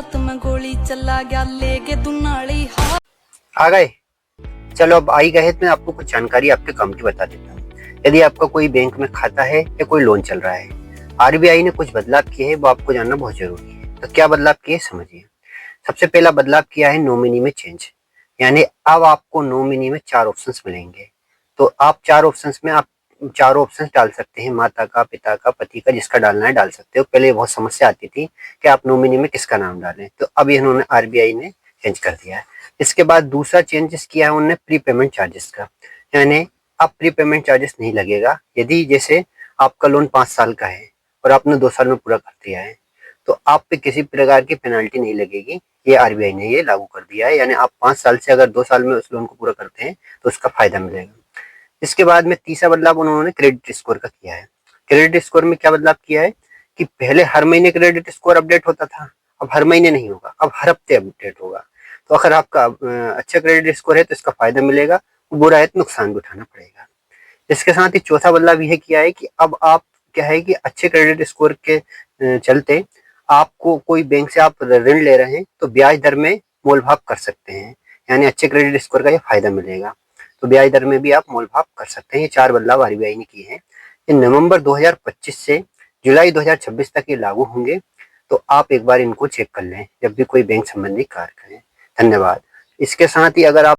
रात में गोली चला गया लेके दुनाली आ गए। चलो अब आई गए तो मैं आपको कुछ जानकारी आपके काम की बता देता हूँ। यदि आपका कोई बैंक में खाता है या कोई लोन चल रहा है, आरबीआई ने कुछ बदलाव किए हैं, वो आपको जानना बहुत जरूरी है। तो क्या बदलाव किए समझिए। सबसे पहला बदलाव किया है नॉमिनी में चेंज, यानी अब आपको नॉमिनी में 4 ऑप्शंस मिलेंगे। तो आप 4 ऑप्शंस में आप चारों ऑप्शंस डाल सकते हैं, माता का, पिता का, पति का, जिसका डालना है डाल सकते हो। पहले बहुत समस्या आती थी कि आप नॉमिनी में किसका नाम डालें, तो अब इन्होंने आरबीआई ने चेंज कर दिया है। इसके बाद दूसरा चेंजेस किया है उन्होंने प्री पेमेंट चार्जेस का, यानी अब प्री पेमेंट चार्जेस नहीं लगेगा। यदि जैसे आपका लोन 5 साल का है और आपने 2 साल में पूरा कर दिया है, तो आप पे किसी प्रकार की पेनल्टी नहीं लगेगी। ये आरबीआई ने ये लागू कर दिया है, यानी आप 5 साल से अगर 2 साल में उस लोन को पूरा करते हैं तो उसका फायदा मिलेगा। इसके बाद में तीसरा बदलाव उन्होंने क्रेडिट स्कोर का किया है। क्रेडिट स्कोर में क्या बदलाव किया है कि पहले हर महीने क्रेडिट स्कोर अपडेट होता था, अब हर महीने नहीं होगा, अब हर हफ्ते अपडेट होगा। तो अगर आपका अच्छा क्रेडिट स्कोर है तो इसका फायदा मिलेगा, बुरा है तो नुकसान भी उठाना पड़ेगा। इसके साथ ही चौथा बदलाव यह किया है कि अब आप क्या है कि अच्छे क्रेडिट स्कोर के चलते आपको कोई बैंक से आप ऋण ले रहे हैं तो ब्याज दर में मोल भाव कर सकते हैं, यानी अच्छे क्रेडिट स्कोर का ये फायदा मिलेगा। तो ब्याज दर में भी आप मोल भाव कर सकते हैं। ये 4 बदलाव आरबीआई ने किए हैं। ये नवंबर 2025 से जुलाई 2026 तक ये लागू होंगे। तो आप एक बार इनको चेक कर लें जब भी कोई बैंक संबंधी कार्य करें। धन्यवाद। इसके साथ ही अगर आप